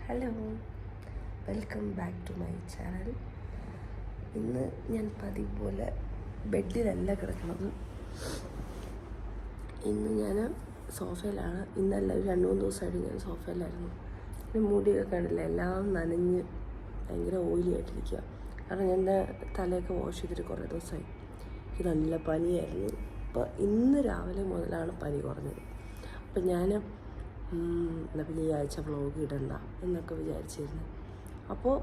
Hello, welcome back to my channel. ഇന്ന് ഞാൻ പതിവ് പോലെ ബെഡിലല്ല കിടക്കുന്നത്. ഇന്ന് ഞാൻ സോഫയിലാണ്. ഇന്നല്ല, ഒരു 2-3 ദിവസമായിട്ട് ഞാൻ സോഫയിലായിരുന്നു. പിന്നെ മുടിയൊക്കെ കണ്ടില്ല, എല്ലാം നനഞ്ഞ് ഭയങ്കര ഓയിലി ആയിട്ടിരിക്കുക. കാരണം ഞാൻ തലയൊക്കെ വാഷ് ചെയ്തിട്ട് കുറേ ദിവസമായി. എനിക്ക് നല്ല പനിയായിരുന്നു. അപ്പോൾ ഇന്ന് രാവിലെ മുതലാണ് പനി കുറഞ്ഞത്. അപ്പം ഞാൻ എന്നാൽ പിന്നെ ഈ ആഴ്ച വ്ളോഗ് ഇടണ്ട എന്നൊക്കെ വിചാരിച്ചിരുന്നു. അപ്പോൾ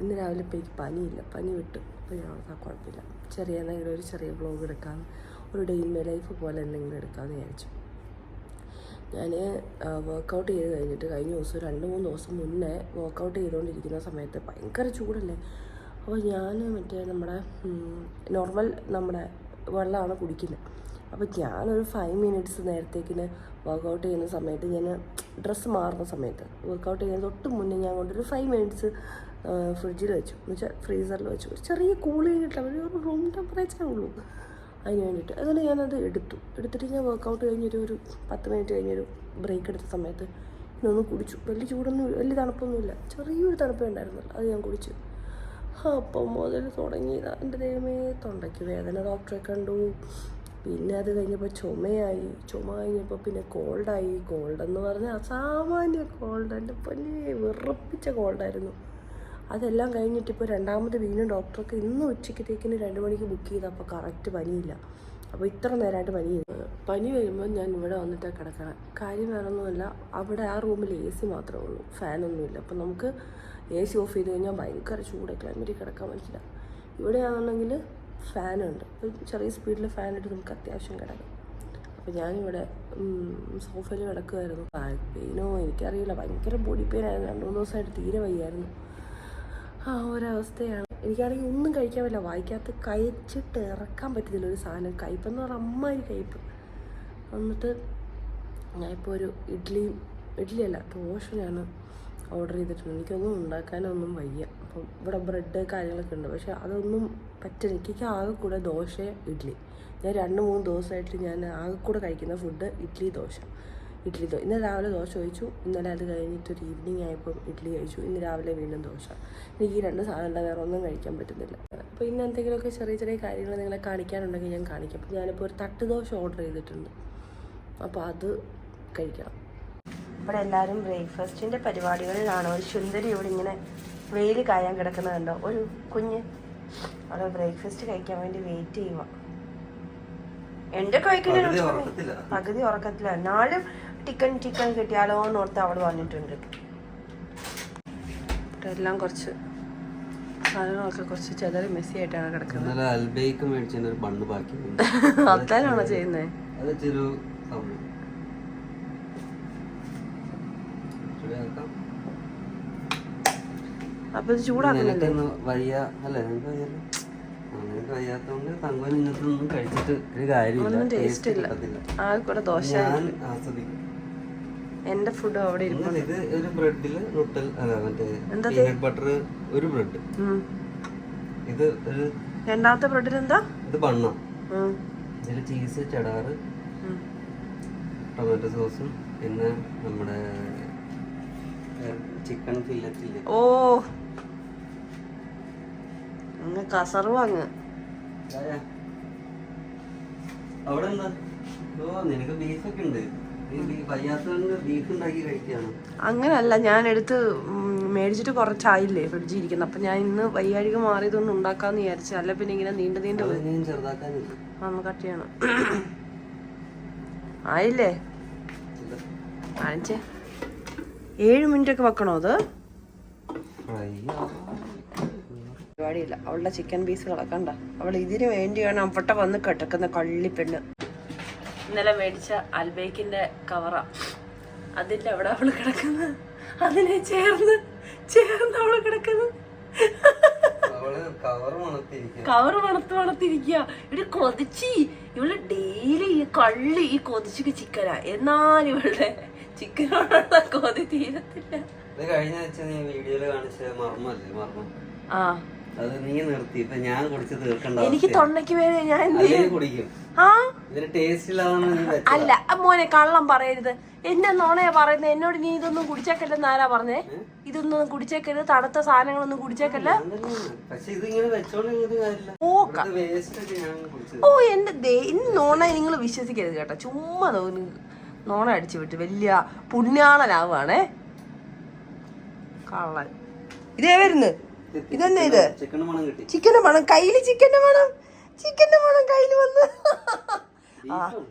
ഇന്ന് രാവിലെ ഇപ്പോൾ എനിക്ക് പനിയില്ല, പനി വിട്ടു. അപ്പോൾ ഞാൻ കുഴപ്പമില്ല, എന്തെങ്കിലും ഒരു ചെറിയ വ്ളോഗ് എടുക്കാം, ഒരു ഡേ ഇൻ മൈ ലൈഫ് പോലെ എന്തെങ്കിലും എടുക്കാമെന്ന് വിചാരിച്ചു. ഞാൻ വർക്കൗട്ട് ചെയ്ത് കഴിഞ്ഞിട്ട് കഴിഞ്ഞ ദിവസം 2-3 ദിവസം മുന്നേ വർക്കൗട്ട് ചെയ്തുകൊണ്ടിരിക്കുന്ന സമയത്ത് ഭയങ്കര ചൂടല്ലേ. അപ്പോൾ ഞാൻ നമ്മുടെ നോർമൽ വെള്ളമാണ് കുടിക്കുന്നത്. അപ്പോൾ ഞാനൊരു 5 മിനിറ്റ്സ് നേരത്തേക്കിന് വർക്കൗട്ട് ചെയ്യുന്ന സമയത്ത്, ഞാൻ ഡ്രസ്സ് മാറുന്ന സമയത്ത് വർക്കൗട്ട് ചെയ്യുന്ന തൊട്ട് മുന്നേ ഞാൻ കൊണ്ടൊരു 5 മിനിറ്റ്സ് ഫ്രിഡ്ജിൽ വെച്ചു, എന്ന് വെച്ചാൽ ഫ്രീസറിൽ വെച്ചു. ഒരു ചെറിയ കൂളിംഗ് കിട്ടാൻ, ഒരു റൂം ടെമ്പറേച്ചറേ ഉള്ളൂ അതിന് വേണ്ടിയിട്ട്. അങ്ങനെ ഞാനത് എടുത്തിട്ട് ഞാൻ വർക്കൗട്ട് കഴിഞ്ഞൊരു 10 മിനിറ്റ് കഴിഞ്ഞൊരു ബ്രേക്ക് എടുത്ത സമയത്ത് ഇതൊന്ന് കുടിച്ചു. വലിയ തണുപ്പൊന്നുമില്ല, ചെറിയൊരു തണുപ്പേ ഉണ്ടായിരുന്നുള്ളൂ. അത് ഞാൻ കുടിച്ചു. അപ്പം മുതൽ തുടങ്ങിയതാണ് എൻ്റെ ദൈവമേ, തൊണ്ടയ്ക്ക് വേദന, ഡോക്ടറെ കണ്ടു. പിന്നെ അത് കഴിഞ്ഞപ്പോൾ ചുമ കഴിഞ്ഞപ്പോൾ പിന്നെ കോൾഡെന്ന് പറഞ്ഞാൽ അസാമാന്യ കോൾഡ്. എൻ്റെ പൊന്നെ, വിറപ്പിച്ച കോൾഡായിരുന്നു. അതെല്ലാം കഴിഞ്ഞിട്ട് ഇപ്പോൾ രണ്ടാമത് വീണ്ടും ഡോക്ടർക്ക് ഇന്ന് ഉച്ചയ്ക്കത്തേക്കിന് 2 മണിക്ക് ബുക്ക് ചെയ്ത്. അപ്പോൾ കറക്റ്റ് പനിയില്ല. അപ്പോൾ ഇത്ര നേരമായിട്ട് പനി വരുമ്പോൾ ഞാൻ ഇവിടെ വന്നിട്ടാണ് കിടക്കണം. കാര്യം വേറൊന്നുമല്ല, അവിടെ ആ റൂമിൽ AC മാത്രമേ ഉള്ളൂ, ഫാനൊന്നുമില്ല. അപ്പോൾ നമുക്ക് AC ഓഫ് ചെയ്ത് കഴിഞ്ഞാൽ ഭയങ്കര ചൂട്, ക്ലൈമറ്റിൽ കിടക്കാൻ പറ്റില്ല. ഇവിടെയാണെന്നുണ്ടെങ്കിൽ ഫാനുണ്ട്, അപ്പോൾ ചെറിയ സ്പീഡിൽ ഫാനിട്ട് നമുക്ക് അത്യാവശ്യം കിടക്കാം. അപ്പോൾ ഞാനിവിടെ സോഫയിൽ കിടക്കുമായിരുന്നു. ബാക്ക് പെയിനോ എനിക്കറിയില്ല, ഭയങ്കര ബോഡി പെയിനായിരുന്നു. 2-3 ദിവസമായിട്ട് തീരെ വയ്യായിരുന്നു. ഒരവസ്ഥയാണ്. എനിക്കാണെങ്കിൽ ഒന്നും കഴിക്കാൻ പറ്റില്ല, വായിക്കകത്ത് കഴിച്ചിട്ട് ഇറക്കാൻ പറ്റത്തില്ല ഒരു സാധനം. കയ്പ്പെന്ന് പറഞ്ഞാൽ അമ്മാതിരി കയ്പ്പ്. എന്നിട്ട് ഞാനിപ്പോൾ ഒരു ഇഡ്ഡലിയല്ല ദോശ ഞാൻ ഓർഡർ ചെയ്തിട്ടുണ്ട്. എനിക്കൊന്നും ഉണ്ടാക്കാനൊന്നും വയ്യ. അപ്പം ഇവിടെ ബ്രെഡ് കാര്യങ്ങളൊക്കെ ഉണ്ട്, പക്ഷേ അതൊന്നും പറ്റില്ല. എനിക്ക് ആകെ കൂടെ ദോശ, ഇഡ്ഡലി. ഞാൻ 2-3 ദിവസമായിട്ട് ഞാൻ ആകെ കൂടെ കഴിക്കുന്ന ഫുഡ് ഇഡ്ഡലി ദോശ. ഇന്നലെ രാവിലെ ദോശ കഴിച്ചു, ഇന്നലെ അത് കഴിഞ്ഞിട്ടൊരു ഈവനിങ് ആയപ്പോൾ ഇഡ്ഡലി കഴിച്ചു, ഇന്ന് രാവിലെ വീണ്ടും ദോശ. എനിക്ക് ഈ 2 സാധനം വേറെ ഒന്നും കഴിക്കാൻ പറ്റുന്നില്ല. അപ്പോൾ ഇന്ന് എന്തെങ്കിലുമൊക്കെ ചെറിയ കാര്യങ്ങൾ നിങ്ങളെ കാണിക്കാനുണ്ടെങ്കിൽ ഞാൻ കാണിക്കാം. അപ്പോൾ ഞാനിപ്പോൾ ഒരു തട്ട് ദോശ ഓർഡർ ചെയ്തിട്ടുണ്ട്, അപ്പോൾ അത് കഴിക്കണം. ഇവിടെ എല്ലാവരും ബ്രേക്ക്ഫാസ്റ്റിൻ്റെ പരിപാടികളിലാണ്. ഒരു സുന്ദരി ഇവിടെ ഇങ്ങനെ വെയിൽ കായാൻ കിടക്കുന്നതുണ്ടോ, ഒരു കുഞ്ഞ് അവിടെ ബ്രേക്ക്ഫാസ്റ്റ് കഴിക്കാൻ വേണ്ടി വെയിറ്റ് ചെയ്യുക. എൻ്റെ കഴിക്കുന്ന പകുതി ഉറക്കത്തില്ല. എന്നാലും ചിക്കൻ കിട്ടിയാലോ എന്ന് ഓർത്ത് അവൾ വന്നിട്ടുണ്ട്. എല്ലാം കുറച്ച് സാധനങ്ങളൊക്കെ കുറച്ച് ചെതറി മെസ്സി ആയിട്ടാണ് കിടക്കുന്നത്. അത്താനാണോ ചെയ്യുന്നത്? അപ്പൊ ഇത് ചൂടാക്കുന്നില്ലേ? ഒന്നും ടേസ്റ്റ് ഇല്ല. ആ കൂടെ ദോശ. എന്റെ ഫുഡ് അവിടെ രണ്ടാമത്തെ ബ്രെഡിൽ എന്താ? ഇത് ബണ്ണ, ചീസ്, ചെഡാറ്, ടൊമാറ്റോ സോസും പിന്നെ നമ്മുടെ ചിക്കൻ ഫില്ലറ്റില്ലേ. ഓ, അങ്ങ് കസർവ് അങ്ങ്. അവിടെ എന്താ? ഓ, നിനക്ക് ബീഫൊക്കെ ഉണ്ട്. അങ്ങനല്ല, ഞാൻ എടുത്ത് മേടിച്ചിട്ട് കുറച്ചായില്ലേ ഫ്രിഡ്ജിൽ ഇരിക്കുന്നു. അപ്പൊ ഞാൻ ഇന്ന് വയ്യാഴിക മാറിയതൊന്നും ഉണ്ടാക്കാന്ന് വിചാരിച്ചു. അല്ല പിന്നെ ഇങ്ങനെ നീണ്ടു ഒന്ന് കട്ട് ചെയ്യണം. ആയില്ലേ? കാണിച്ചേ. 7 മിനിറ്റ് ഒക്കെ വെക്കണോ അത്? പരിപാടിയില്ല. അവളുടെ ചിക്കൻ പീസ് കിടക്കണ്ട. അവൾ ഇതിന് വേണ്ടിയാണ് അവിടെ വന്ന് കിടക്കുന്ന കള്ളിപ്പെണ്ണ്. ഇന്നലെ മേടിച്ച അൽബേക്കിന്റെ കവറാ, അതിന്റെ അവിടെ അവള് കിടക്കുന്നത്. അതിനെ ചേർന്ന് അവള് കിടക്കുന്നത്. കവർ മണത്തിരിക്കുക. ഇവിടെ കൊതിച്ചി ഇവള് ഡെയിലി ഈ കൊതിച്ചൊക്കെ ചിക്കനാ. എന്നാലും ഇവളുടെ ചിക്കനോടുള്ള കൊതി തീരത്തില്ല. എനിക്ക് തൊണ്ടയ്ക്ക് വേദന. ഞാൻ കുടിക്കും. ഇതിന് ടേസ്റ്റ് ഇല്ലാതാണ് നീ വെച്ചത്. അല്ല മോനെ കള്ളം പറയരുത്. എന്നെ നോണയാ പറയുന്നത്. എന്നോട് നീ ഇതൊന്നും കുടിച്ചേക്കല്ലെന്ന് ആരാ പറഞ്ഞേ? ഇതൊന്നും കുടിച്ചേക്കരുത്, തണുത്ത സാധനങ്ങളൊന്നും കുടിച്ചേക്കല്ല. പക്ഷെ ഇതിങ്ങനെ വെച്ചോണ്ടിരുന്നിട്ട് കാര്യമില്ല. വേസ്റ്റ് ഒക്കെ ഞാൻ കുടിച്ചത്. ഓ എന്റെ ഇന്ന് നോണ നിങ്ങൾ വിശ്വസിക്കരുത് കേട്ടോ. ചുമ്മാ നോണ അടിച്ചു വിട്ട് വലിയ പുണ്യാളനാവുകയാണേ കള്ളൻ. ഇതേ വരുന്നു. ഇതെന്നെ ഇത് ചിക്കൻ മണം കിട്ടി. ചിക്കന്റെ മണം കയ്യില്, ചിക്കന്റെ മണം കയ്യില് വന്ന്.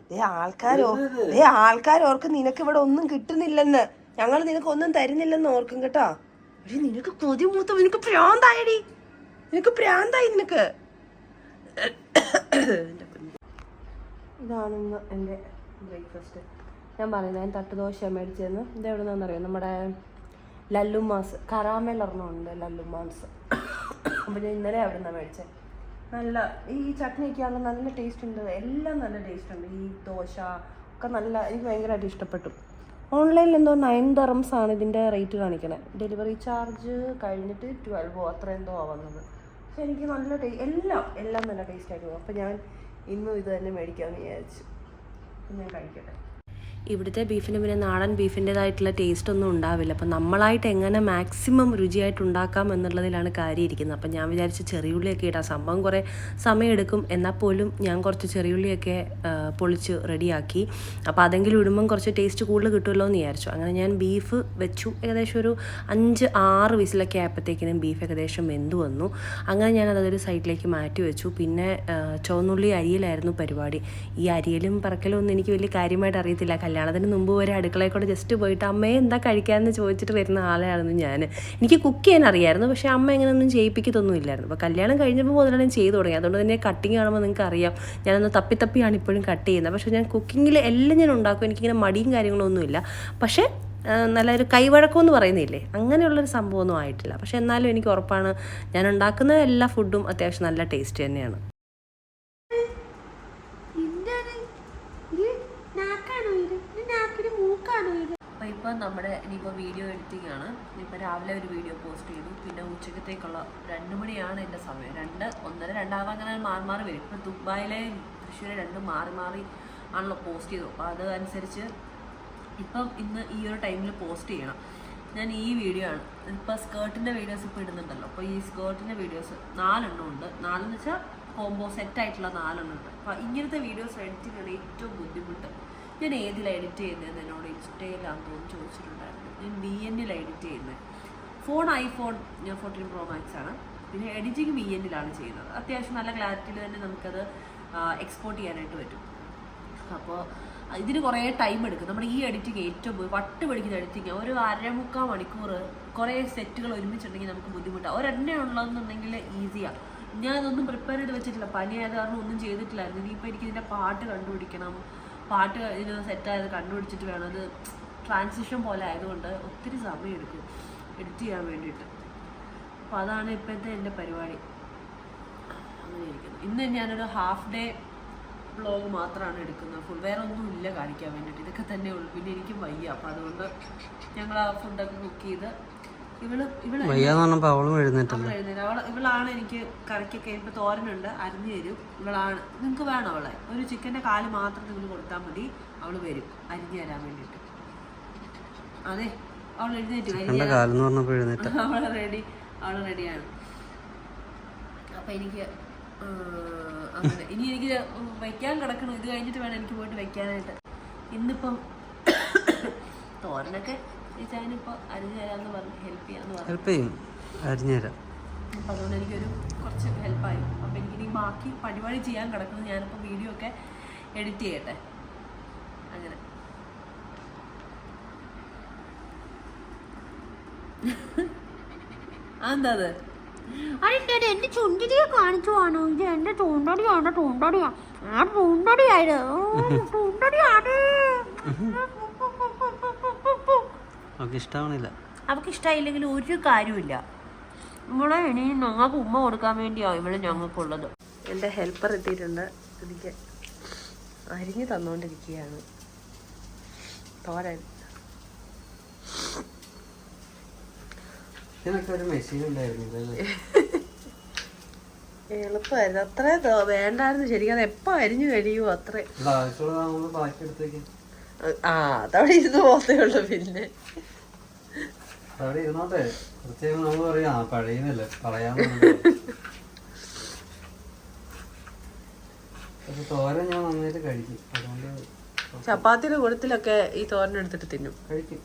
ആൾക്കാരോർക്ക് നിനക്ക് ഇവിടെ ഒന്നും കിട്ടുന്നില്ലെന്ന്, ഞങ്ങൾ നിനക്ക് ഒന്നും തരുന്നില്ലെന്ന് ഓർക്കും കേട്ടോ. പക്ഷെ നിനക്ക് കൊതി മൂത്ത, നിനക്ക് പ്രാന്തായി. നിനക്ക് ഇതാണ് ഇന്ന് എൻ്റെ ബ്രേക്ക്ഫാസ്റ്റ്. ഞാൻ പറയുന്നത്, ഞാൻ തട്ടുദോശ മേടിച്ചതെന്ന്. ഇത് എവിടെ നിന്നാണെന്നറിയാം? നമ്മുടെ ലല്ലുമാസ് കറാമൽ ഒരെണ്ണമുണ്ട്, ലല്ലുമാസ്. അപ്പോൾ ഞാൻ ഇന്നലെ അവിടെ നിന്നാണ് മേടിച്ചത്. നല്ല ഈ ചട്നിയൊക്കെ ആകുമ്പോൾ നല്ല ടേസ്റ്റ് ഉണ്ട്, എല്ലാം നല്ല ടേസ്റ്റ് ഉണ്ട്. ഈ ദോശ ഒക്കെ നല്ല, എനിക്ക് ഭയങ്കരമായിട്ട് ഇഷ്ടപ്പെട്ടു. ഓൺലൈനിൽ എന്തോ 9 dirhams ആണ് ഇതിൻ്റെ റേറ്റ് കാണിക്കണേ. ഡെലിവറി ചാർജ് കഴിഞ്ഞിട്ട് 12 അത്ര എന്തോ വന്നത്. പക്ഷെ എനിക്ക് നല്ല എല്ലാം നല്ല ടേസ്റ്റ് ആയിട്ട് പോകും. അപ്പോൾ ഞാൻ ഇന്നും ഇത് തന്നെ മേടിക്കാമെന്ന് വിചാരിച്ചു. ഞാൻ കഴിക്കട്ടെ. ഇവിടുത്തെ ബീഫിന് പിന്നെ നാടൻ ബീഫിൻ്റെതായിട്ടുള്ള ടേസ്റ്റ് ഒന്നും ഉണ്ടാവില്ല. അപ്പം നമ്മളായിട്ട് എങ്ങനെ മാക്സിമം രുചിയായിട്ട് ഉണ്ടാക്കാം എന്നുള്ളതിലാണ് കാര്യം ഇരിക്കുന്നത്. അപ്പം ഞാൻ വിചാരിച്ച് ചെറിയുള്ളിയൊക്കെ ഇടാം. സംഭവം കുറേ സമയമെടുക്കും, എന്നാൽ പോലും ഞാൻ കുറച്ച് ചെറിയുള്ളിയൊക്കെ പൊളിച്ച് റെഡിയാക്കി. അപ്പോൾ അതെങ്കിലും ഇടുമ്പം കുറച്ച് ടേസ്റ്റ് കൂടുതൽ കിട്ടുമല്ലോ എന്ന് വിചാരിച്ചു. അങ്ങനെ ഞാൻ ബീഫ് വെച്ചു. ഏകദേശം ഒരു 5-6 വിസിലൊക്കെ ആയപ്പോഴത്തേക്കിനും ബീഫ് ഏകദേശം വെന്ത് വന്നു. അങ്ങനെ ഞാൻ അതൊരു സൈഡിലേക്ക് മാറ്റി വെച്ചു. പിന്നെ ചുവന്നുള്ളി അരിയലായിരുന്നു പരിപാടി. ഈ അരിയലും പറക്കലും ഒന്നും എനിക്ക് വലിയ കാര്യമായിട്ട് അറിയത്തില്ല. കല്യാണത്തിന് മുമ്പ് വരെ അടുക്കളയിൽ കൂടെ ജസ്റ്റ് പോയിട്ട് അമ്മയെ എന്താ കഴിക്കാമെന്ന് ചോദിച്ചിട്ട് വരുന്ന ആളായിരുന്നു ഞാൻ. എനിക്ക് കുക്ക് ചെയ്യാൻ അറിയാമായിരുന്നു, പക്ഷേ അമ്മ എങ്ങനെയൊന്നും ചെയ്യിപ്പിക്കത്തൊന്നും ഇല്ലായിരുന്നു. അപ്പോൾ കല്യാണം കഴിഞ്ഞപ്പോൾ മുതലാണ് ഞാൻ ചെയ്തു തുടങ്ങി. അതുകൊണ്ട് തന്നെ കട്ടിങ് കാണുമ്പോൾ നിങ്ങൾക്ക് അറിയാം, ഞാനൊന്ന് തപ്പിയാണ് ഇപ്പോഴും കട്ട് ചെയ്യുന്നത്. പക്ഷേ ഞാൻ കുക്കിങ്ങിൽ എല്ലാം ഞാൻ ഉണ്ടാക്കും. എനിക്കിങ്ങനെ മടിയും കാര്യങ്ങളൊന്നുമില്ല. പക്ഷേ നല്ലൊരു കൈവഴക്കമെന്ന് പറയുന്നില്ലേ, അങ്ങനെയുള്ളൊരു സംഭവമൊന്നും ആയിട്ടില്ല. പക്ഷേ എന്നാലും എനിക്ക് ഉറപ്പാണ്, ഞാൻ ഉണ്ടാക്കുന്ന എല്ലാ ഫുഡും അത്യാവശ്യം നല്ല ടേസ്റ്റ് തന്നെയാണ്. അപ്പോൾ ഇപ്പോൾ നമ്മുടെ ഇനിയിപ്പോൾ വീഡിയോ എഡിറ്റിംഗ് ആണ്. ഇപ്പോൾ രാവിലെ ഒരു വീഡിയോ പോസ്റ്റ് ചെയ്തു. പിന്നെ ഉച്ചക്കത്തേക്കുള്ള 2 മണിയാണ് എൻ്റെ സമയം. 1:30 അങ്ങനെ മാറി വരും. ഇപ്പോൾ ദുബായിലെ തൃശ്ശൂരെ 2 മാറി ആണല്ലോ പോസ്റ്റ് ചെയ്തു. അപ്പോൾ അത് അനുസരിച്ച് ഇപ്പം ഇന്ന് ഈ ഒരു ടൈമിൽ പോസ്റ്റ് ചെയ്യണം. ഞാൻ ഈ വീഡിയോ ആണ് ഇപ്പോൾ സ്കേർട്ടിൻ്റെ വീഡിയോസ് ഇപ്പോൾ ഇടുന്നുണ്ടല്ലോ. അപ്പോൾ ഈ സ്കേർട്ടിൻ്റെ വീഡിയോസ് 4 എണ്ണം ഉണ്ട്. 4 എന്ന് വെച്ചാൽ കോംബോ സെറ്റായിട്ടുള്ള 4 എണ്ണം ഉണ്ട്. അപ്പോൾ ഇങ്ങനത്തെ വീഡിയോസ് എഡിറ്റിംഗാണ് ഏറ്റവും ബുദ്ധിമുട്ട്. ഞാൻ ഏതിലാണ് എഡിറ്റ് ചെയ്യുന്നതെന്ന് എന്നോട് ഇൻസ്റ്റയിലാണെന്ന് തോന്നുന്നു ചോദിച്ചിട്ടുണ്ടായിരുന്നു. ഞാൻ VN-ൽ എഡിറ്റ് ചെയ്യുന്നത്. ഐഫോൺ 14 Pro Max ആണ്. പിന്നെ എഡിറ്റിംഗ് VN-ലാണ് ചെയ്യുന്നത്. അത്യാവശ്യം നല്ല ക്ലാരിറ്റിയിൽ തന്നെ നമുക്കത് എക്സ്പോർട്ട് ചെയ്യാനായിട്ട് പറ്റും. അപ്പോൾ ഇതിന് കുറേ ടൈം എടുക്കും. നമ്മുടെ ഈ എഡിറ്റിംഗ് ഏറ്റവും വട്ട് പിടിക്കുന്ന എഡിറ്റിംഗ് ഒരു 1/2-3 മണിക്കൂർ കുറേ സെറ്റുകൾ ഒരുമിച്ചുണ്ടെങ്കിൽ നമുക്ക് ബുദ്ധിമുട്ടാണ്. ഒരെണ്ണ ഉള്ളതെന്നുണ്ടെങ്കിൽ ഈസിയാണ്. ഞാനതൊന്നും പ്രിപ്പയർ ചെയ്ത് വെച്ചിട്ടില്ല. പനിയായത് കാരണം ഒന്നും ചെയ്തിട്ടില്ലായിരുന്നു. ഇനിയിപ്പോൾ എനിക്ക് ഇതിൻ്റെ പാട്ട് കണ്ടുപിടിക്കണം. പാട്ട് ഇത് സെറ്റായത് കണ്ടുപിടിച്ചിട്ട് വേണം. അത് ട്രാൻസിഷൻ പോലെ ആയതുകൊണ്ട് ഒത്തിരി സമയം എടുക്കും എഡിറ്റ് ചെയ്യാൻ വേണ്ടിയിട്ട്. അപ്പോൾ അതാണ് ഇപ്പോഴത്തെ എൻ്റെ പരിപാടി. അങ്ങനെ ഇരിക്കുന്നു. ഇന്ന് ഞാനൊരു ഹാഫ് ഡേ വ്ളോഗ് മാത്രമാണ് എടുക്കുന്നത്. ഫുൾ വേറെ ഒന്നും ഇല്ല കാണിക്കാൻ വേണ്ടിയിട്ട്. ഇതൊക്കെ തന്നെ ഉള്ളൂ. പിന്നെ എനിക്ക് വയ്യ. അപ്പോൾ അതുകൊണ്ട് ഞങ്ങൾ ആ ഫുഡൊക്കെ കുക്ക് ചെയ്ത് ഇവളാണ് എനിക്ക് കറിക്കൊക്കെ. ഇപ്പോൾ തോരനുണ്ട്, അരിഞ്ഞു തരും. ഇവളാണ്. നിങ്ങൾക്ക് വേണം അവളെ? ഒരു ചിക്കൻ്റെ കാല് മാത്രം നിങ്ങൾ കൊടുത്താൽ മതി, അവൾ വരും അരിഞ്ഞു തരാൻ വേണ്ടിയിട്ട്. അതെ, അവൾ എഴുന്നേറ്റ് അവൾ റെഡിയാണ്. അപ്പം എനിക്ക് അങ്ങനെ ഇനി എനിക്ക് വയ്ക്കാൻ കിടക്കണം. ഇത് കഴിഞ്ഞിട്ട് വേണം എനിക്ക് പോയിട്ട് വയ്ക്കാനായിട്ട്. ഇന്നിപ്പം തോരനൊക്കെ ചേച്ചാനിപ്പോൾ അരിഞ്ഞു തരാമെന്ന് പറഞ്ഞ് ഹെൽപ്പ് ചെയ്യും. അപ്പം അതുകൊണ്ട് എനിക്കൊരു കുറച്ച് ഹെൽപ്പായി. അപ്പം എനിക്കിനി ബാക്കി പരിപാടി ചെയ്യാൻ കിടക്കുന്നത്. ഞാനിപ്പോൾ വീഡിയോ ഒക്കെ എഡിറ്റ് ചെയ്യട്ടെ. അങ്ങനെ എന്താ അത്? എന്റെ ചുണ്ടിരിയെ കാണിച്ചു കാണോ? ഇത് എന്റെ ചൂണ്ടടിയാണ്. അവൾക്ക് ഇഷ്ടമായില്ലെങ്കിൽ ഒരു കാര്യമില്ല. ഇവളെ ഇനി ഞങ്ങൾക്ക് ഉമ്മ കൊടുക്കാൻ വേണ്ടിയാ ഇവള് ഞങ്ങൾക്കുള്ളത്. എൻ്റെ ഹെൽപ്പർ എത്തിയിട്ടുണ്ട്. എനിക്ക് അരിഞ്ഞു തന്നുകൊണ്ടിരിക്കുകയാണ് തോരൻ. ഒരു മെഷീൻ ഉണ്ടായിരുന്നു. എളുപ്പമായിരുന്നു. അത്രയും വേണ്ടായിരുന്നു ശരിക്കും. അത് എപ്പോൾ അരിഞ്ഞു കഴിയുമോ അത്രയും. ആ അതവിടെ ഇരുന്ന് പോകത്തേ ഉള്ളു. പിന്നെ അവിടെ ഇരുന്നോട്ടെ, കുറച്ച് നമ്മൾ പറയാ പഴയുന്നല്ലേ കളയാന്ന്. തോരൻ ഞാൻ നന്നായിട്ട് കഴിക്കും, അതുകൊണ്ട് ചപ്പാത്തിയുടെ കൂടത്തിലൊക്കെ ഈ തോരൻ എടുത്തിട്ട് തിന്നും. കഴിക്കും.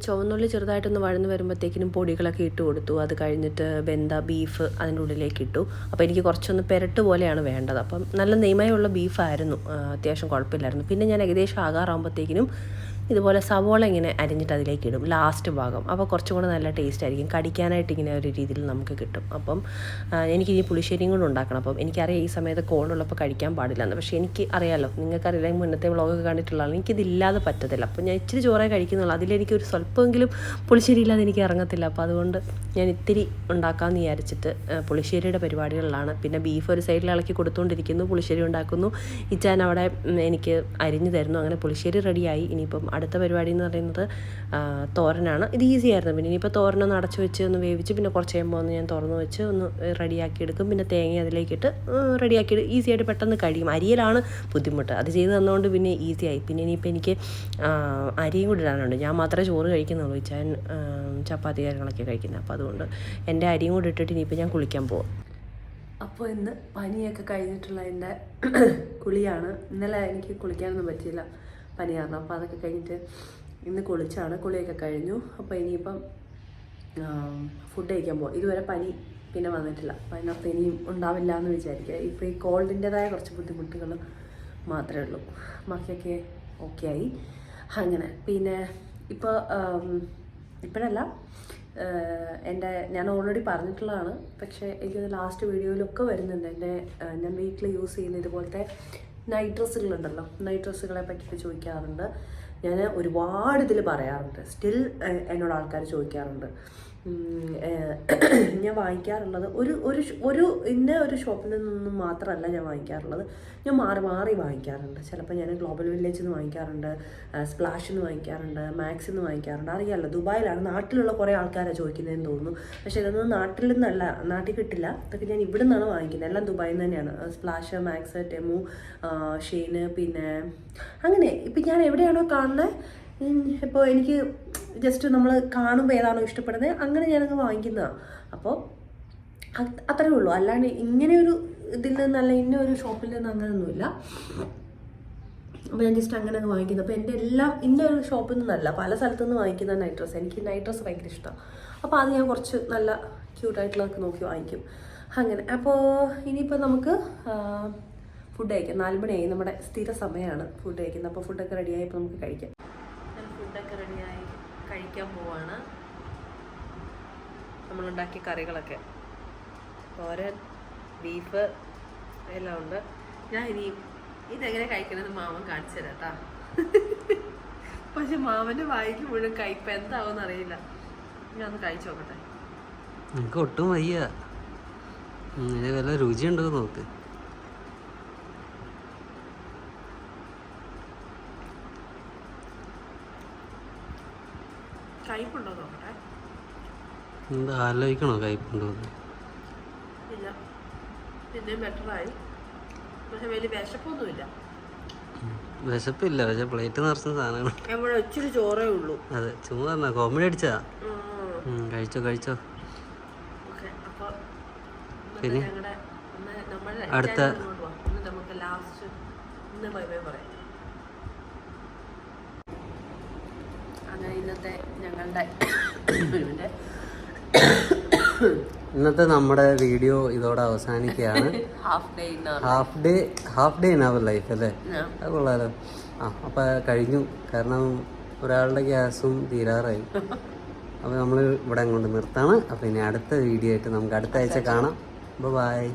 ചുവന്നുള്ളി ചെറുതായിട്ടൊന്ന് വഴന്ന് വരുമ്പോഴത്തേക്കിനും പൊടികളൊക്കെ ഇട്ട് കൊടുത്തു. അത് കഴിഞ്ഞിട്ട് വെന്ത ബീഫ് അതിൻ്റെ ഉള്ളിലേക്ക് ഇട്ടു. അപ്പോൾ എനിക്ക് കുറച്ചൊന്ന് പെരട്ട് പോലെയാണ് വേണ്ടത്. അപ്പം നല്ല നെയ്മയുള്ള ബീഫായിരുന്നു, അത്യാവശ്യം കുഴപ്പമില്ലായിരുന്നു. പിന്നെ ഞാൻ ഏകദേശം ആകാറാകുമ്പോഴത്തേക്കിനും ഇതുപോലെ സവോള ഇങ്ങനെ അരിഞ്ഞിട്ട് അതിലേക്ക് ഇടും ലാസ്റ്റ് ഭാഗം. അപ്പോൾ കുറച്ചും കൂടെ നല്ല ടേസ്റ്റ് ആയിരിക്കും, കടിക്കാനായിട്ട് ഇങ്ങനെ ഒരു രീതിയിൽ നമുക്ക് കിട്ടും. അപ്പം എനിക്കിനി പുളിശ്ശേരിയും കൂടെ ഉണ്ടാക്കണം. അപ്പം എനിക്കറിയാം ഈ സമയത്ത് കോളുള്ളപ്പോൾ കഴിക്കാൻ പാടില്ലെന്ന്. പക്ഷേ എനിക്ക് അറിയാമല്ലോ, നിങ്ങൾക്കറിയില്ല, മുന്നത്തെ വ്ളോഗൊക്കെ കണ്ടിട്ടുള്ളതാണ്, എനിക്കിതില്ലാതെ പറ്റത്തില്ല. അപ്പോൾ ഞാൻ ഇച്ചിരി ചോറേ കഴിക്കുന്നുള്ളൂ. അതിലെനിക്കൊരു സ്വല്പമെങ്കിലും പുളിശ്ശേരി ഇല്ലാതെ എനിക്ക് ഇറങ്ങത്തില്ല. അപ്പോൾ അതുകൊണ്ട് ഞാൻ ഇത്തിരി ഉണ്ടാക്കാമെന്ന് വിചാരിച്ചിട്ട് പുളിശ്ശേരിയുടെ പരിപാടികളിലാണ്. പിന്നെ ബീഫ് ഒരു സൈഡിൽ ഇളക്കി കൊടുത്തുകൊണ്ടിരിക്കുന്നു, പുളിശ്ശേരി ഉണ്ടാക്കുന്നു. ഇച്ചാൻ അവിടെ എനിക്ക് അരിഞ്ഞു തരുന്നു. അങ്ങനെ പുളിശ്ശേരി റെഡിയായി. ഇനിയിപ്പം അടുത്ത പരിപാടി എന്ന് പറയുന്നത് തോരനാണ്. ഇത് ഈസി ആയിരുന്നു. പിന്നെ ഇനിയിപ്പോൾ തോരനൊന്ന് അടച്ചു വെച്ച് ഒന്ന് വേവിച്ച് പിന്നെ കുറച്ച് കഴിയുമ്പോൾ ഒന്ന് ഞാൻ തുറന്ന് വെച്ച് ഒന്ന് റെഡിയാക്കി എടുക്കും. പിന്നെ തേങ്ങ അതിലേക്കിട്ട് റെഡിയാക്കി ഈസി ആയിട്ട് പെട്ടെന്ന് കഴിയും. അരിയിലാണ് ബുദ്ധിമുട്ട്, അത് ചെയ്ത് തന്നുകൊണ്ട് പിന്നെ ഈസിയായി. പിന്നെ ഇനിയിപ്പോൾ എനിക്ക് അരിയും കൂടി ഇടാനുണ്ട്. ഞാൻ മാത്രമേ ചോറ് കഴിക്കുന്നുള്ളൂ, ഞാൻ ചപ്പാത്തി കാര്യങ്ങളൊക്കെ കഴിക്കുന്നത്. അപ്പോൾ അതുകൊണ്ട് എൻ്റെ അരിയും കൂടി ഇട്ടിട്ട് ഇനിയിപ്പോൾ ഞാൻ കുളിക്കാൻ പോകും. അപ്പോൾ ഇന്ന് പനിയൊക്കെ കഴിഞ്ഞിട്ടുള്ള എൻ്റെ കുളിയാണ്. ഇന്നലെ എനിക്ക് കുളിക്കാനൊന്നും പറ്റിയില്ല, പനി കാരണം. അപ്പോൾ അതൊക്കെ കഴിഞ്ഞിട്ട് ഇന്ന് കുളിച്ചാണ്, കുളിയൊക്കെ കഴിഞ്ഞു. അപ്പോൾ ഇനിയിപ്പം ഫുഡ് കഴിക്കാൻ പോകും. ഇതുവരെ പനി പിന്നെ വന്നിട്ടില്ല, അപ്പോൾ അതിനകത്ത് ഇനിയും ഉണ്ടാവില്ല എന്ന് വിചാരിക്കുക. ഇപ്പോൾ ഈ കോൾഡിൻ്റെതായ കുറച്ച് ബുദ്ധിമുട്ടുകൾ മാത്രമേ ഉള്ളൂ, ബാക്കിയൊക്കെ ഓക്കെ ആയി. അങ്ങനെ പിന്നെ ഇപ്പോൾ ഇപ്പോഴല്ല, ഞാൻ ഓൾറെഡി പറഞ്ഞിട്ടുള്ളതാണ്. പക്ഷേ എനിക്കത് ലാസ്റ്റ് വീഡിയോയിലൊക്കെ വരുന്നുണ്ട്. ഞാൻ വീട്ടിൽ യൂസ് ചെയ്യുന്ന ഇതുപോലത്തെ നൈറ്റ് ഡ്രസ്സുകളുണ്ടല്ലോ, നൈറ്റ് ഡ്രസ്സുകളെ പറ്റിയിട്ട് ചോദിക്കാറുണ്ട്. ഞാൻ ഒരുപാട് ഇതിൽ പറയാറുണ്ട്. സ്റ്റിൽ എന്നോട് ആൾക്കാർ ചോദിക്കാറുണ്ട്. ഞാൻ വാങ്ങിക്കാറുള്ളത് ഒരു ഇന്ന ഒരു ഷോപ്പിൽ നിന്നും മാത്രമല്ല ഞാൻ വാങ്ങിക്കാറുള്ളത്. ഞാൻ മാറി മാറി വാങ്ങിക്കാറുണ്ട്. ചിലപ്പോൾ ഞാൻ ഗ്ലോബൽ വില്ലേജിൽ നിന്ന് വാങ്ങിക്കാറുണ്ട്, സ്പ്ലാഷിൽ നിന്ന് വാങ്ങിക്കാറുണ്ട്, മാക്സിൽ നിന്ന് വാങ്ങിക്കാറുണ്ട്. അറിയാമല്ലോ, ദുബായിലാണ്. നാട്ടിലുള്ള കുറേ ആൾക്കാരാണ് ചോദിക്കുന്നതെന്ന് തോന്നുന്നു. പക്ഷേ ഇതൊന്നും നാട്ടിൽ നിന്നല്ല, നാട്ടിൽ കിട്ടില്ല. ഇതൊക്കെ ഞാൻ ഇവിടെ നിന്നാണ് വാങ്ങിക്കുന്നത്. എല്ലാം ദുബായിൽ നിന്ന് തന്നെയാണ്. സ്പ്ലാഷ്, മാക്സ്, ടെമു, ഷെയ്ന്, പിന്നെ അങ്ങനെ. ഇപ്പം ഞാൻ എവിടെയാണോ കാണുന്നത്, ഇപ്പോൾ എനിക്ക് ജസ്റ്റ് നമ്മൾ കാണുമ്പോൾ ഏതാണോ ഇഷ്ടപ്പെടുന്നത് അങ്ങനെ ഞാനങ്ങ് വാങ്ങിക്കുന്നതാണ്. അപ്പോൾ അത്രേ ഉള്ളൂ. അല്ലാണ്ട് ഇങ്ങനെ ഒരു ഇതിൽ നിന്നല്ല, ഇന്ന ഒരു ഷോപ്പിൽ നിന്ന് അങ്ങനെയൊന്നുമില്ല. അപ്പോൾ ഞാൻ ജസ്റ്റ് അങ്ങനെ അങ്ങ് വാങ്ങിക്കുന്നത്. അപ്പോൾ എൻ്റെ എല്ലാം ഇന്ന ഒരു ഷോപ്പിൽ നിന്നല്ല, പല സ്ഥലത്തു നിന്ന് വാങ്ങിക്കുന്ന നൈറ്റ് ഡ്രസ്സ്. എനിക്ക് നൈറ്റ് ഡ്രസ്സ് ഭയങ്കര ഇഷ്ടമാണ്. അപ്പോൾ അത് ഞാൻ കുറച്ച് നല്ല ക്യൂട്ടായിട്ടുള്ളതൊക്കെ നോക്കി വാങ്ങിക്കും. അങ്ങനെ അപ്പോൾ ഇനിയിപ്പോൾ നമുക്ക് ഫുഡ് കഴിക്കാം. 4 മണിയായി, നമ്മുടെ സ്ഥിര സമയമാണ് ഫുഡ് കഴിക്കുന്നത്. അപ്പോൾ ഫുഡൊക്കെ റെഡിയായപ്പോൾ നമുക്ക് കഴിക്കാം. ഫുഡൊക്കെ റെഡിയായി കഴിക്കാൻ പോവാണ്. നമ്മളുണ്ടാക്കിയ കറികളൊക്കെ, തോരൻ, ബീഫ് എല്ലാം ഉണ്ട്. ഞാൻ ഇതെങ്ങനെ കഴിക്കണമെന്ന് മാമൻ കാണിച്ചു തരാം കേട്ടോ. പക്ഷെ മാമൻ്റെ വായിക്ക് മുഴുവൻ കഴിപ്പ് എന്താവും അറിയില്ല. ഞാൻ ഒന്ന് കഴിച്ചു നോക്കട്ടെ. എനിക്ക് ഒട്ടും വയ്യ, വല്ല രുചിയുണ്ടോ നോക്ക്. കയ്പുണ്ടോ നോക്കട്ടെ. എന്താ ആലോചിക്കണോ കയ്പുണ്ടോ? ഇല്ല, പിന്നെ ബെറ്ററായി. പക്ഷെ വലിയ വിശപ്പൊന്നുമില്ല. വിശപ്പില്ല, പക്ഷെ പ്ലേറ്റ് നിറച്ച സാധനമാണ്. ഇവിടെ ഇച്ചിരി ചോറേ ഉള്ളൂ. അതെ, ചുമ്മാ കോമഡി അടിച്ചാ. കഴിച്ചോ കഴിച്ചോ. പിന്നെ അടുത്ത നമുക്ക് ലാസ്റ്റ് ഇന്ന് ബൈ ബൈ പറയാം. അങ്ങനെ ഇന്നത്തെ നമ്മുടെ വീഡിയോ ഇതോടെ അവസാനിക്കുകയാണ്. Half day in our life അല്ലേ, അത് കൊള്ളാലോ. അപ്പം കഴിഞ്ഞു, കാരണം ഒരാളുടെ ഗ്യാസും തീരാറായി. അപ്പോൾ നമ്മൾ ഇവിടെ കൊണ്ട് നിർത്താണ്. അപ്പോൾ ഇനി അടുത്ത വീഡിയോ ആയിട്ട് നമുക്ക് അടുത്ത ആഴ്ച കാണാം. ബൈ.